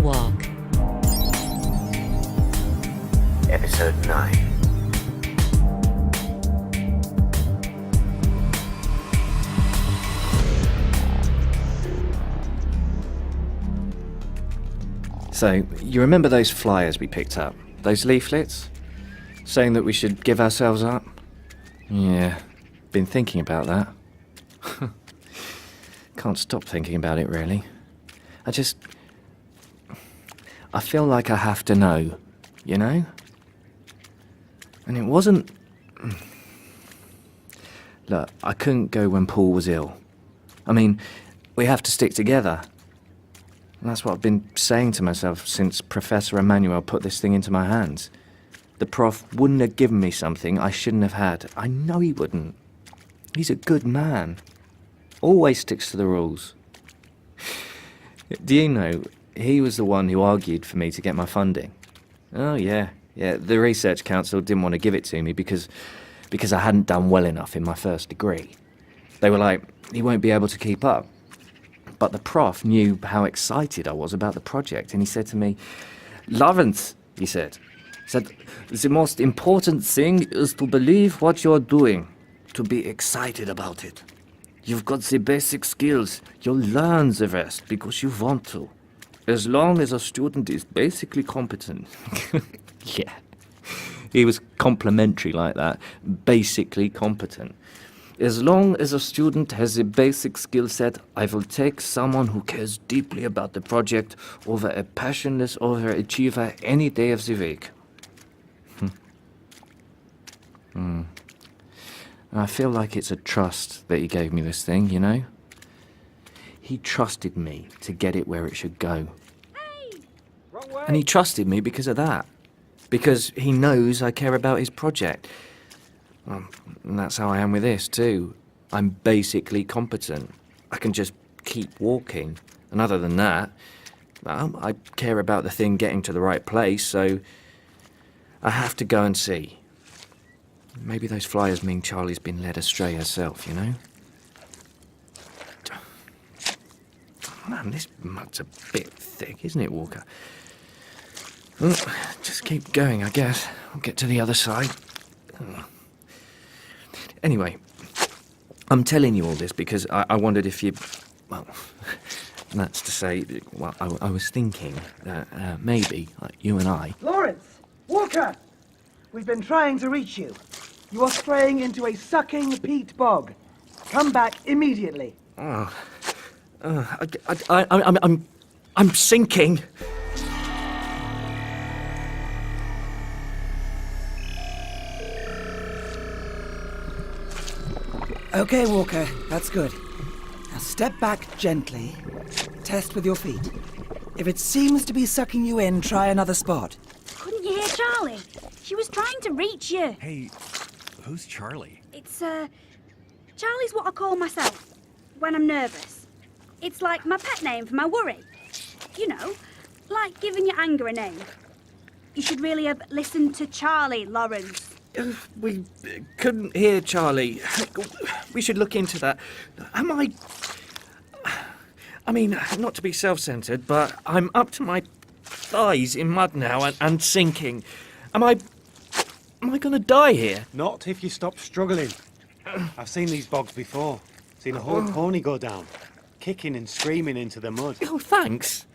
Walk. Episode 9. So, you remember those flyers we picked up? Those leaflets? Saying that we should give ourselves up? Yeah, been thinking about that. Can't stop thinking about it, really. I feel like I have to know, you know? And it wasn't... Look, I couldn't go when Paul was ill. I mean, we have to stick together. And that's what I've been saying to myself since Professor Emmanuel put this thing into my hands. The prof wouldn't have given me something I shouldn't have had. I know he wouldn't. He's a good man. Always sticks to the rules. Do you know, he was the one who argued for me to get my funding. Oh, yeah. The Research Council didn't want to give it to me because I hadn't done well enough in my first degree. They were like, he won't be able to keep up. But the prof knew how excited I was about the project, and he said to me, Lawrence, he said, the most important thing is to believe what you're doing, to be excited about it. You've got the basic skills, you'll learn the rest because you want to. As long as a student is basically competent. Yeah, he was complimentary like that, basically competent. As long as a student has a basic skill set, I will take someone who cares deeply about the project over a passionless overachiever any day of the week. I feel like it's a trust that he gave me this thing, you know? He trusted me to get it where it should go. Hey! And he trusted me because of that. Because he knows I care about his project. And that's how I am with this, too. I'm basically competent. I can just keep walking. And other than that, I care about the thing getting to the right place, so I have to go and see. Maybe those flyers mean Charlie's been led astray herself, you know? Man, this mud's a bit thick, isn't it, Walker? Well, just keep going, I guess. I'll get to the other side. Anyway, I'm telling you all this because I wondered if you... Well, that's to say, well, I was thinking that maybe, like you and I... Lawrence! Walker! We've been trying to reach you. You are straying into a sucking peat bog. Come back immediately. I'm sinking. Okay, Walker, that's good. Now step back gently. Test with your feet. If it seems to be sucking you in, try another spot. Couldn't you hear Charlie? She was trying to reach you. Hey, who's Charlie? It's, Charlie's what I call myself when I'm nervous. It's like my pet name for my worry. You know, like giving your anger a name. You should really have listened to Charlie, Lawrence. We couldn't hear Charlie. We should look into that. I mean, not to be self-centered, but I'm up to my thighs in mud now and sinking. Am I going to die here? Not if you stop struggling. I've seen these bogs before. Seen a whole pony go down, kicking and screaming into the mud. Oh, thanks.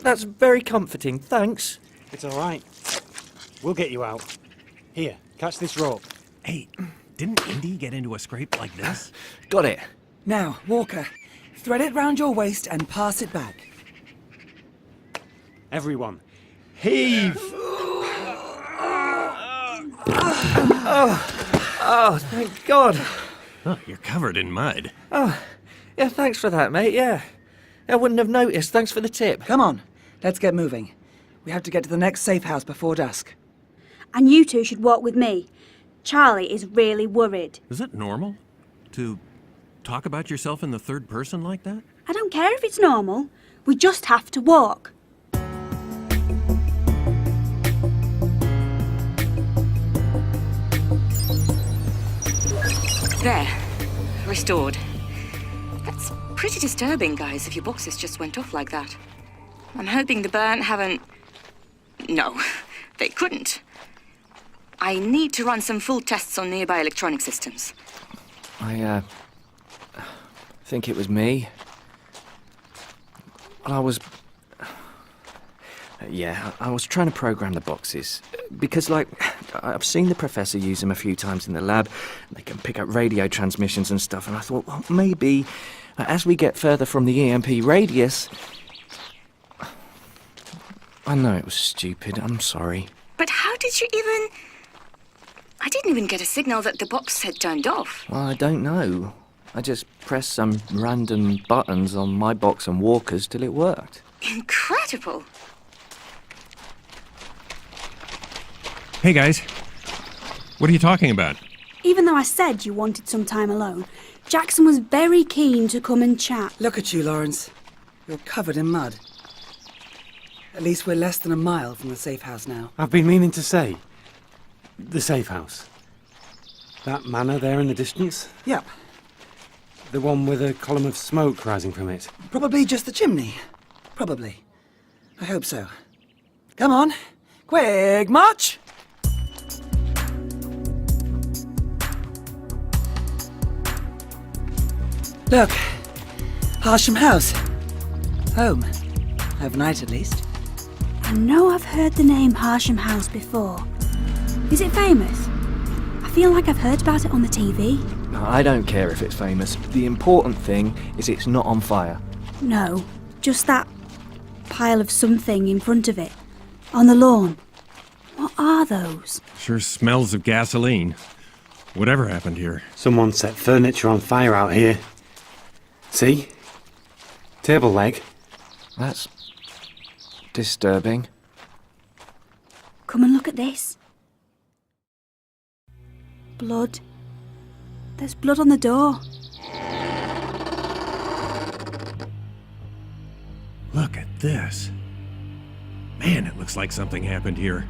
That's very comforting, thanks. It's all right. We'll get you out. Here, catch this rope. Hey, didn't Indy get into a scrape like this? Got it. Now, Walker, thread it round your waist and pass it back. Everyone, heave! Oh, thank God. Oh, you're covered in mud. Oh, yeah, thanks for that, mate, yeah. I wouldn't have noticed. Thanks for the tip. Come on, let's get moving. We have to get to the next safe house before dusk. And you two should walk with me. Charlie is really worried. Is it normal to talk about yourself in the third person like that? I don't care if it's normal. We just have to walk. There. Restored. That's pretty disturbing, guys, if your boxes just went off like that. I'm hoping the burn haven't... No, they couldn't. I need to run some full tests on nearby electronic systems. I think it was me. I was trying to program the boxes. Because, I've seen the professor use them a few times in the lab. They can pick up radio transmissions and stuff, and I thought, well, maybe as we get further from the EMP radius... I know it was stupid, I'm sorry. But how did you even... I didn't even get a signal that the box had turned off. Well, I don't know. I just pressed some random buttons on my box and Walker's till it worked. Incredible. Hey, guys. What are you talking about? Even though I said you wanted some time alone, Jackson was very keen to come and chat. Look at you, Lawrence. You're covered in mud. At least we're less than a mile from the safe house now. I've been meaning to say. The safe house. That manor there in the distance? Yep. The one with a column of smoke rising from it? Probably just the chimney. Probably. I hope so. Come on. Quick march! Look. Harsham House. Home. Overnight, at least. I know I've heard the name Harsham House before. Is it famous? I feel like I've heard about it on the TV. I don't care if it's famous. The important thing is it's not on fire. No, just that pile of something in front of it. On the lawn. What are those? Sure smells of gasoline. Whatever happened here? Someone set furniture on fire out here. See? Table leg. That's disturbing. Come and look at this. Blood. There's blood on the door. Look at this. Man, it looks like something happened here.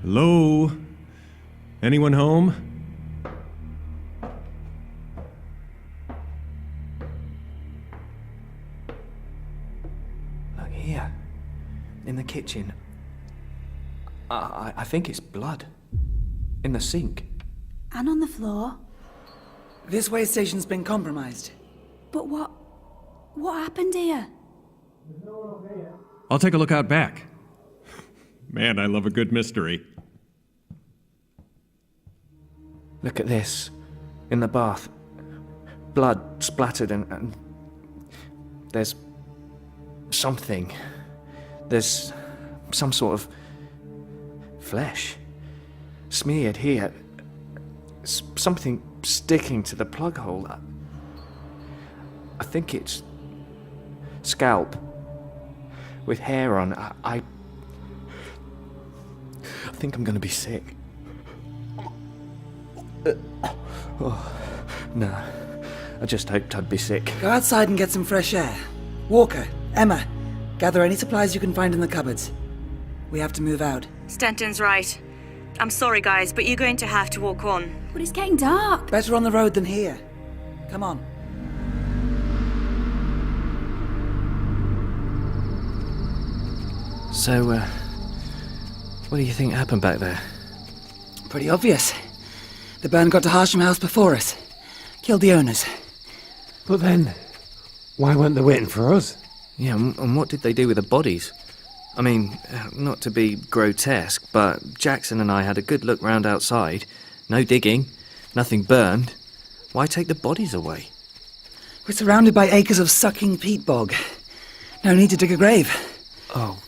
Hello? Anyone home? Look here. In the kitchen. I think it's blood. In the sink. And on the floor. This way station's been compromised. But what happened here? I'll take a look out back. Man, I love a good mystery. Look at this. In the bath. Blood splattered and there's something. There's some sort of flesh smeared here. Something sticking to the plug hole. I think it's scalp with hair on. I think I'm gonna be sick. Oh, no. I just hoped I'd be sick. Go outside and get some fresh air. Walker, Emma, gather any supplies you can find in the cupboards. We have to move out. Stanton's right. I'm sorry, guys, but you're going to have to walk on. But it's getting dark. Better on the road than here. Come on. So, what do you think happened back there? Pretty obvious. The burn got to Harsham House before us. Killed the owners. But then, why weren't they waiting for us? Yeah, and what did they do with the bodies? I mean, not to be grotesque, but Jackson and I had a good look round outside. No digging, nothing burned. Why take the bodies away? We're surrounded by acres of sucking peat bog. No need to dig a grave. Oh,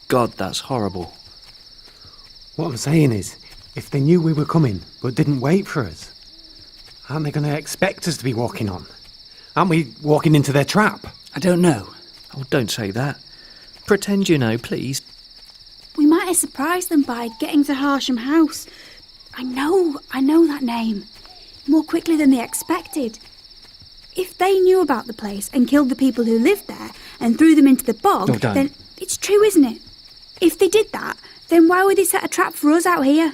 God, that's horrible. What I'm saying is, if they knew we were coming, but didn't wait for us, aren't they going to expect us to be walking on? Aren't we walking into their trap? I don't know. Oh, don't say that. Pretend you know, please. We might have surprised them by getting to Harsham House. I know that name. More quickly than they expected. If they knew about the place and killed the people who lived there and threw them into the bog, then it's true, isn't it? If they did that, then why would they set a trap for us out here?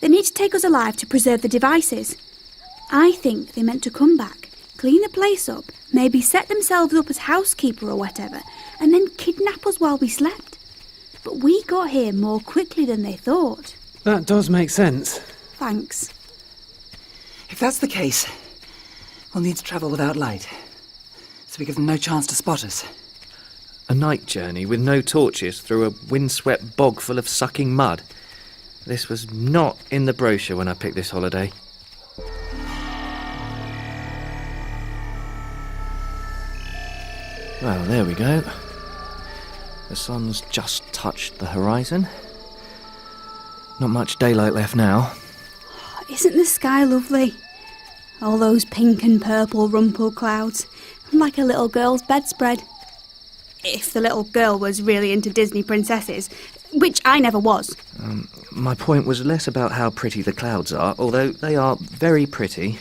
They need to take us alive to preserve the devices. I think they meant to come back, clean the place up, maybe set themselves up as housekeeper or whatever, and then kidnap us while we slept. But we got here more quickly than they thought. That does make sense. Thanks. If that's the case, we'll need to travel without light, so we give them no chance to spot us. A night journey with no torches through a windswept bog full of sucking mud. This was not in the brochure when I picked this holiday. Well, there we go. The sun's just touched the horizon. Not much daylight left now. Isn't the sky lovely? All those pink and purple rumple clouds, like a little girl's bedspread. If the little girl was really into Disney princesses, which I never was. My point was less about how pretty the clouds are, although they are very pretty,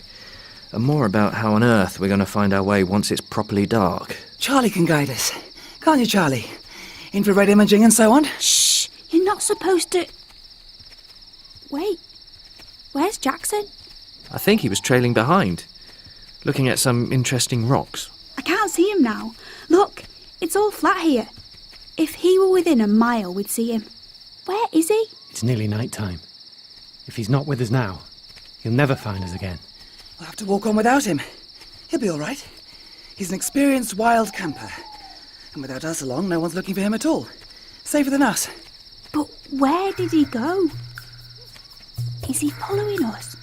and more about how on earth we're going to find our way once it's properly dark. Charlie can guide us. Can't you, Charlie? Infrared imaging and so on. Shh! You're not supposed to... Wait. Where's Jackson? I think he was trailing behind, looking at some interesting rocks. I can't see him now. Look, it's all flat here. If he were within a mile, we'd see him. Where is he? It's nearly night time. If he's not with us now, he'll never find us again. We'll have to walk on without him. He'll be all right. He's an experienced wild camper. And without us along, no one's looking for him at all. Safer than us. But where did he go? Is he following us?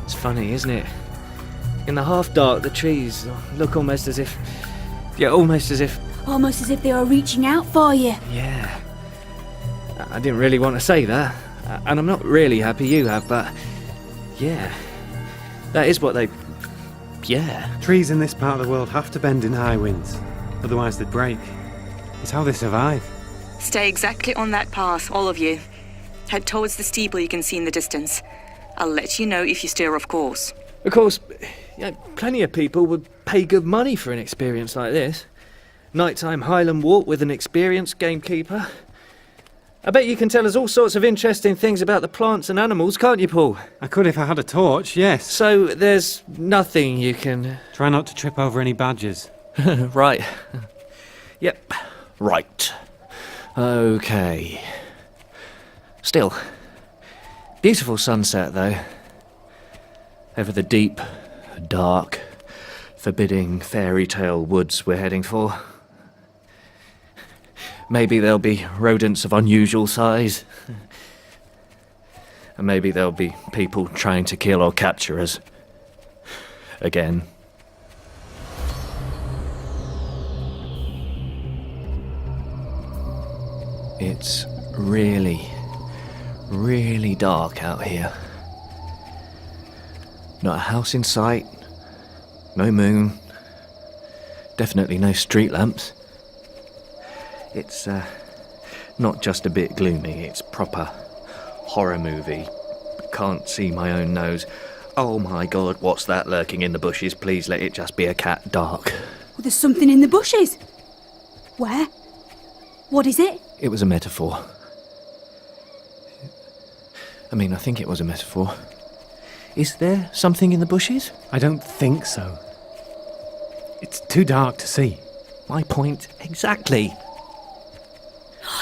It's funny, isn't it? In the half dark, the trees look almost as if... Yeah, almost as if... Almost as if they were reaching out for you. Yeah. I didn't really want to say that. And I'm not really happy you have, but... Yeah. That is what they... Yeah. Trees in this part of the world have to bend in high winds, otherwise they'd break. It's how they survive. Stay exactly on that path, all of you. Head towards the steeple you can see in the distance. I'll let you know if you steer off course. Of course, plenty of people would pay good money for an experience like this. Nighttime Highland walk with an experienced gamekeeper. I bet you can tell us all sorts of interesting things about the plants and animals, can't you, Paul? I could if I had a torch, yes. So there's nothing you can... Try not to trip over any badgers. Right. Yep. Right. Okay. Still, beautiful sunset, though. Over the deep, dark, forbidding fairy tale woods we're heading for. Maybe there'll be rodents of unusual size. And maybe there'll be people trying to kill or capture us. Again. It's really, really dark out here. Not a house in sight. No moon. Definitely no street lamps. It's, not just a bit gloomy, it's proper horror movie. Can't see my own nose. Oh my god, what's that lurking in the bushes? Please let it just be a cat. Dark. Well, there's something in the bushes. Where? What is it? It was a metaphor. I mean, I think it was a metaphor. Is there something in the bushes? I don't think so. It's too dark to see. My point exactly.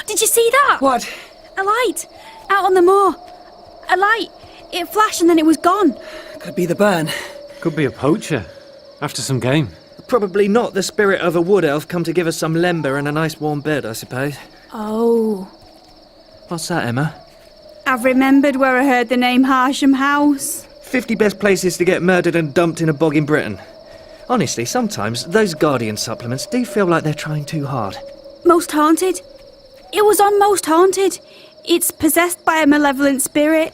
Did you see that? What? A light. Out on the moor. A light. It flashed and then it was gone. Could be the burn. Could be a poacher. After some game. Probably not the spirit of a wood elf come to give us some lumber and a nice warm bed, I suppose. Oh. What's that, Emma? I've remembered where I heard the name Harsham House. 50 best places to get murdered and dumped in a bog in Britain. Honestly, sometimes those Guardian supplements do feel like they're trying too hard. Most Haunted. It was on Most Haunted. It's possessed by a malevolent spirit.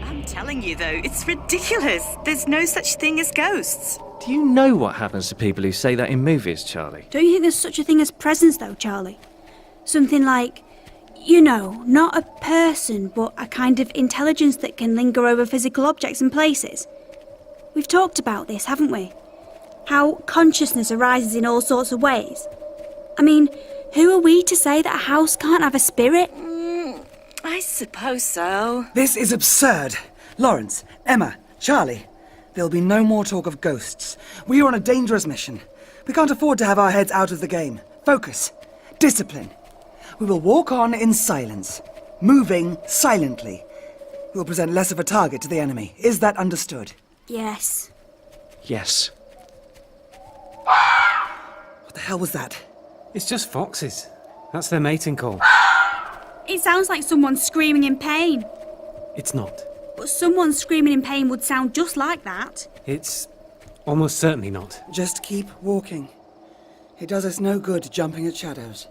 I'm telling you, though, it's ridiculous. There's no such thing as ghosts. Do you know what happens to people who say that in movies, Charlie? Don't you think there's such a thing as presence, though, Charlie? Something like, you know, not a person, but a kind of intelligence that can linger over physical objects and places. We've talked about this, haven't we? How consciousness arises in all sorts of ways. I mean, who are we to say that a house can't have a spirit? I suppose so. This is absurd. Lawrence, Emma, Charlie. There'll be no more talk of ghosts. We are on a dangerous mission. We can't afford to have our heads out of the game. Focus. Discipline. We will walk on in silence, moving silently. We'll present less of a target to the enemy. Is that understood? Yes. Yes. What the hell was that? It's just foxes. That's their mating call. It sounds like someone's screaming in pain. It's not. But someone screaming in pain would sound just like that. It's almost certainly not. Just keep walking. It does us no good jumping at shadows.